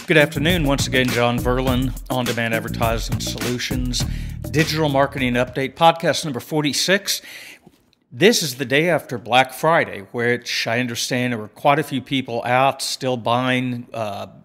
Good afternoon. Once again, John Verlin, On-Demand Advertising Solutions, Digital Marketing Update, podcast number 46. This is the day after Black Friday, which I understand there were quite a few people out still buying,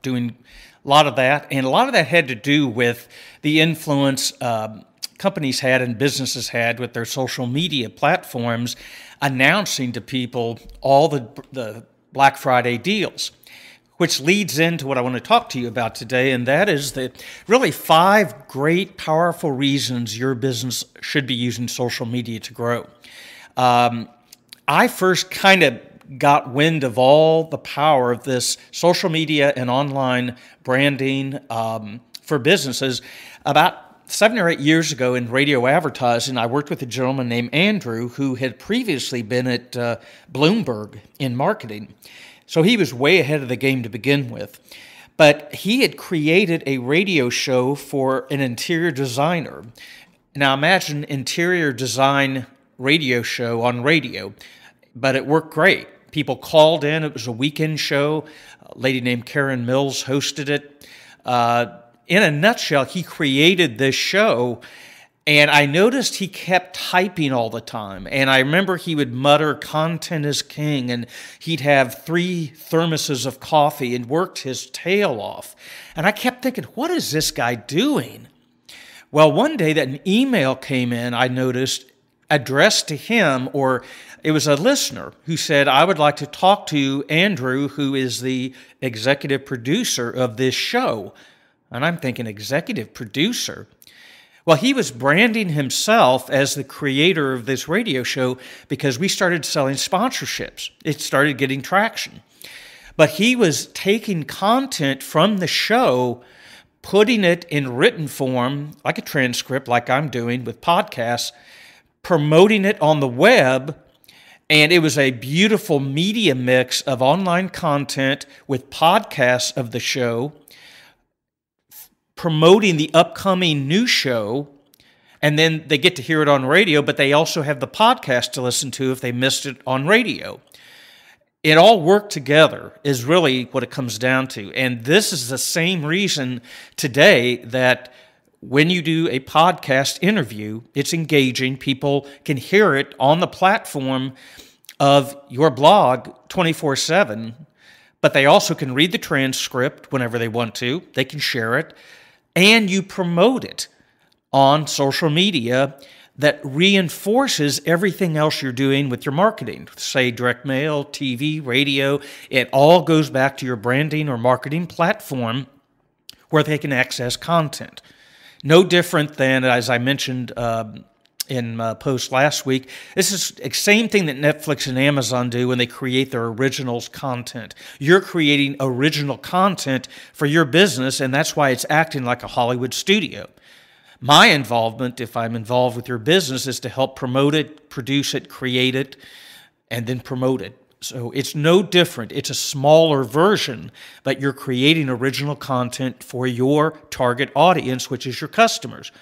doing a lot of that. And a lot of that had to do with the influence companies had and businesses had with their social media platforms announcing to people all the Black Friday deals, which leads into what I want to talk to you about today, and that is the really 5 great, powerful reasons your business should be using social media to grow. I first kind of got wind of all the power of this social media and online branding for businesses about 7 or 8 years ago in radio advertising. I worked with a gentleman named Andrew who had previously been at Bloomberg in marketing. So he was way ahead of the game to begin with. But he had created a radio show for an interior designer. Now imagine interior design radio show on radio, but it worked great. People called in. It was a weekend show. A lady named Karen Mills hosted it. In a nutshell, he created this show, and I noticed he kept typing all the time. And I remember he would mutter, "Content is king," and he'd have 3 thermoses of coffee and worked his tail off. And I kept thinking, what is this guy doing? Well, one day that an email came in, I noticed, addressed to him, or it was a listener who said, "I would like to talk to Andrew, who is the executive producer of this show." And I'm thinking, executive producer? Well, he was branding himself as the creator of this radio show because we started selling sponsorships. It started getting traction. But he was taking content from the show, putting it in written form, like a transcript, like I'm doing with podcasts, promoting it on the web, and it was a beautiful media mix of online content with podcasts of the show, promoting the upcoming new show, and then they get to hear it on radio, but they also have the podcast to listen to if they missed it on radio. It all worked together is really what it comes down to. And this is the same reason today that when you do a podcast interview, it's engaging. People can hear it on the platform of your blog 24/7, but they also can read the transcript whenever they want to. They can share it. And you promote it on social media that reinforces everything else you're doing with your marketing. Say direct mail, TV, radio. It all goes back to your branding or marketing platform where they can access content. No different than, as I mentioned in my post last week, this is the same thing that Netflix and Amazon do when they create their originals content. You're creating original content for your business, and that's why it's acting like a Hollywood studio. My involvement, if I'm involved with your business, is to help promote it, produce it, create it, and then promote it. So it's no different. It's a smaller version, but you're creating original content for your target audience, which is your customers,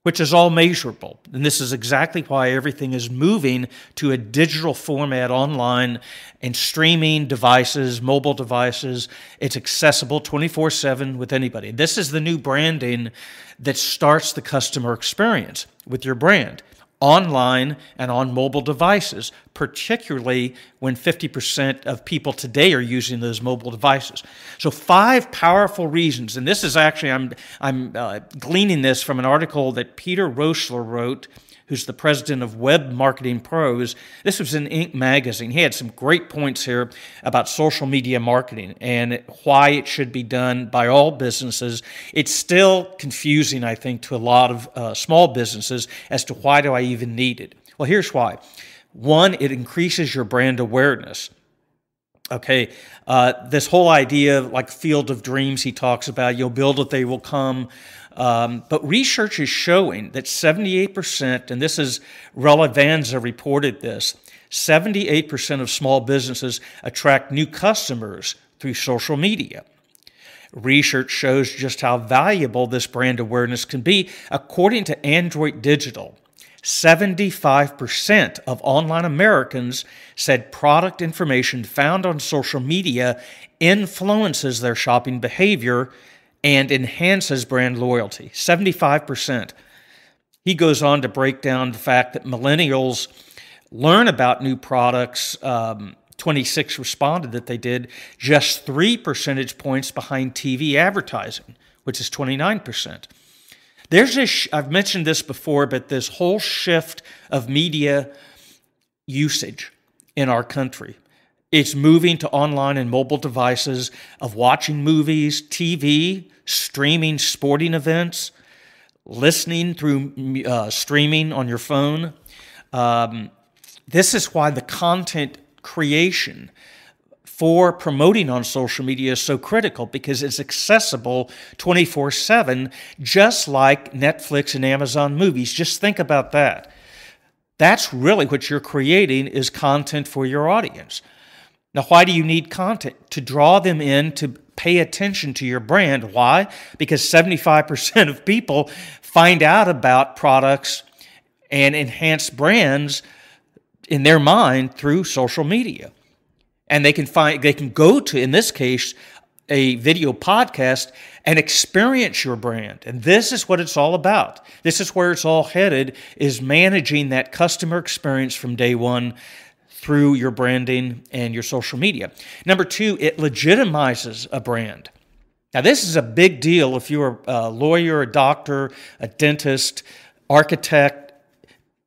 which is all measurable. And this is exactly why everything is moving to a digital format online and streaming devices, mobile devices. It's accessible 24/7 with anybody. This is the new branding that starts the customer experience with your brand online and on mobile devices, particularly when 50% of people today are using those mobile devices. So 5 powerful reasons, and this is actually, I'm gleaning this from an article that Peter Roessler wrote, who's the president of Web Marketing Pros. This was in Inc. magazine. He had some great points here about social media marketing and why it should be done by all businesses. It's still confusing, I think, to a lot of small businesses as to why do I even need it. Well, here's why. 1, it increases your brand awareness. Okay, this whole idea, like field of dreams he talks about, you'll build it, they will come. But research is showing that 78%, and this is Relevanza reported this, 78% of small businesses attract new customers through social media. Research shows just how valuable this brand awareness can be. According to Android Digital, 75% of online Americans said product information found on social media influences their shopping behavior and enhances brand loyalty. 75%. He goes on to break down the fact that millennials learn about new products. 26 responded that they did, just 3 percentage points behind TV advertising, which is 29%. There's this, I've mentioned this before, but this whole shift of media usage in our country. It's moving to online and mobile devices of watching movies, TV, streaming sporting events, listening through streaming on your phone. This is why the content creation for promoting on social media is so critical, because it's accessible 24/7, just like Netflix and Amazon movies. Just think about that. That's really what you're creating, is content for your audience. Now, why do you need content? To draw them in to pay attention to your brand. Why? Because 75% of people find out about products and enhanced brands in their mind through social media. And they can go to, in this case, a video podcast and experience your brand. And this is what it's all about. This is where it's all headed, is managing that customer experience from day one through your branding and your social media. Number two, it legitimizes a brand. Now, this is a big deal if you're a lawyer, a doctor, a dentist, architect,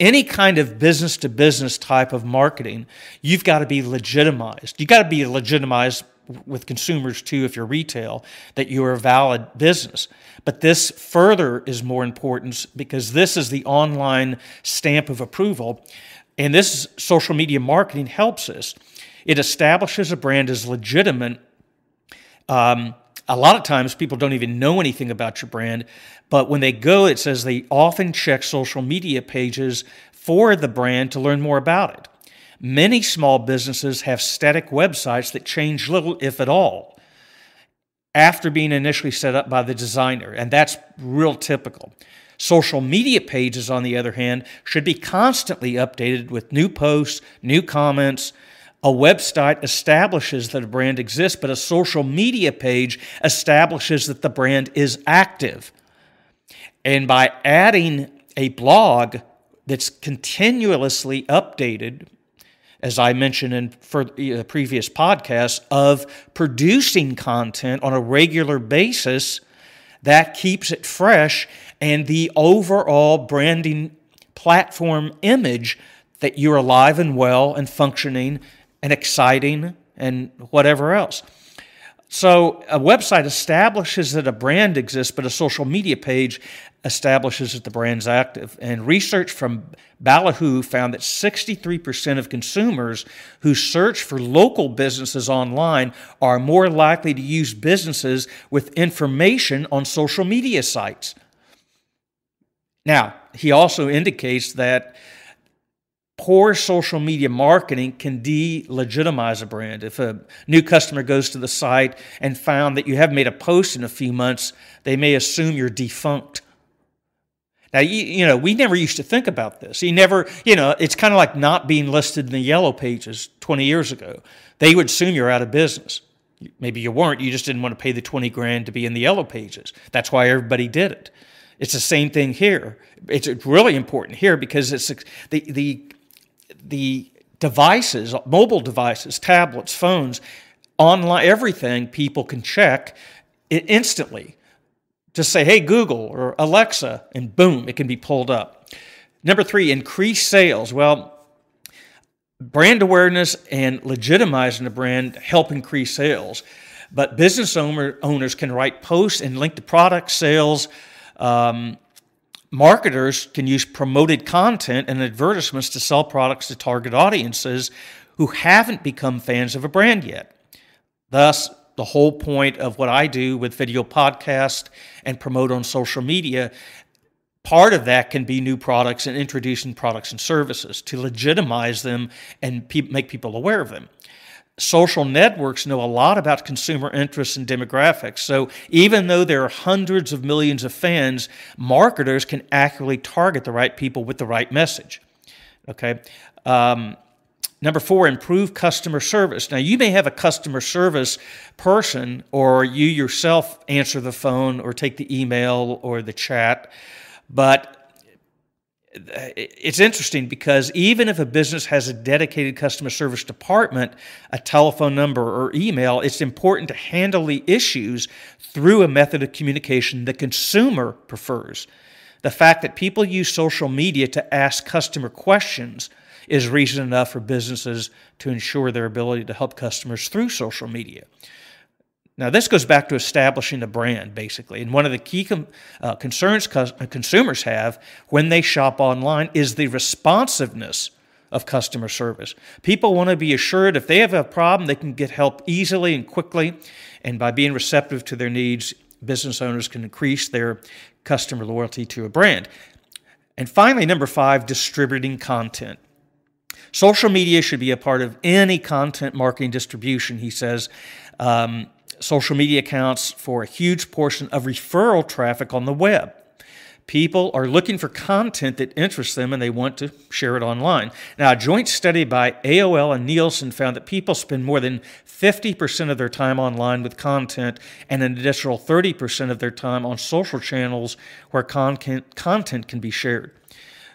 any kind of business-to-business type of marketing. You've got to be legitimized. You've got to be legitimized with consumers too, if you're retail, that you're a valid business. But this further is more important, because this is the online stamp of approval. And this social media marketing helps us. It establishes a brand as legitimate. A lot of times people don't even know anything about your brand, but when they go, it says they often check social media pages for the brand to learn more about it. Many small businesses have static websites that change little, if at all, after being initially set up by the designer, and that's real typical. Social media pages, on the other hand, should be constantly updated with new posts, new comments. A website establishes that a brand exists, but a social media page establishes that the brand is active. And by adding a blog that's continuously updated, as I mentioned in previous podcasts, of producing content on a regular basis, that keeps it fresh, and the overall branding platform image that you're alive and well and functioning and exciting and whatever else. So a website establishes that a brand exists, but a social media page establishes that the brand's active. And research from Ballyhoo found that 63% of consumers who search for local businesses online are more likely to use businesses with information on social media sites. Now, he also indicates that poor social media marketing can delegitimize a brand. If a new customer goes to the site and found that you haven't made a post in a few months, they may assume you're defunct. Now, we never used to think about this. It's kind of like not being listed in the yellow pages 20 years ago. They would assume you're out of business. Maybe you weren't. You just didn't want to pay the 20 grand to be in the yellow pages. That's why everybody did it. It's the same thing here. It's really important here because it's the devices, mobile devices, tablets, phones, online, everything people can check it instantly. Just say, hey, Google or Alexa, and boom, it can be pulled up. Number three, increase sales. Well, brand awareness and legitimizing a brand help increase sales. But business owners can write posts and link to product sales. Marketers can use promoted content and advertisements to sell products to target audiences who haven't become fans of a brand yet. Thus, the whole point of what I do with video podcast and promote on social media, part of that can be new products and introducing products and services to legitimize them and make people aware of them. Social networks know a lot about consumer interests and demographics. So even though there are hundreds of millions of fans, marketers can accurately target the right people with the right message. Okay. Number 4, improve customer service. Now, you may have a customer service person, or you yourself answer the phone or take the email or the chat, but it's interesting because even if a business has a dedicated customer service department, a telephone number, or email, it's important to handle the issues through a method of communication the consumer prefers. The fact that people use social media to ask customer questions is reason enough for businesses to ensure their ability to help customers through social media. Now, this goes back to establishing a brand, basically. And one of the key concerns consumers have when they shop online is the responsiveness of customer service. People want to be assured if they have a problem, they can get help easily and quickly. And by being receptive to their needs, business owners can increase their customer loyalty to a brand. And finally, number 5, distributing content. Social media should be a part of any content marketing distribution, he says. Social media accounts for a huge portion of referral traffic on the web. People are looking for content that interests them and they want to share it online. Now, a joint study by AOL and Nielsen found that people spend more than 50% of their time online with content and an additional 30% of their time on social channels where content can be shared.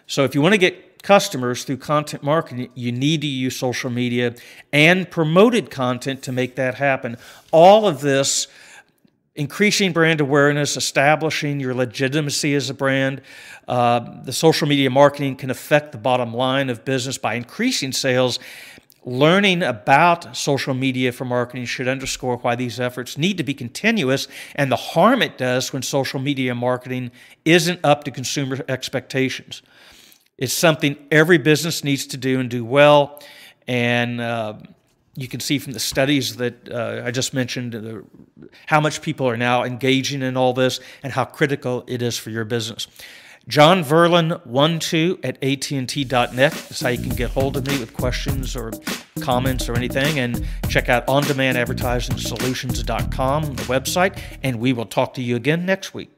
So if you want to get customers through content marketing, you need to use social media and promoted content to make that happen. All of this, increasing brand awareness, establishing your legitimacy as a brand. The social media marketing can affect the bottom line of business by increasing sales. Learning about social media for marketing should underscore why these efforts need to be continuous and the harm it does when social media marketing isn't up to consumer expectations. It's something every business needs to do and do well, and you can see from the studies that I just mentioned how much people are now engaging in all this and how critical it is for your business. John Verlin 12@AT&T.net is how you can get hold of me with questions or comments or anything, and check out OnDemandAdvertisingSolutions.com, the website, and we will talk to you again next week.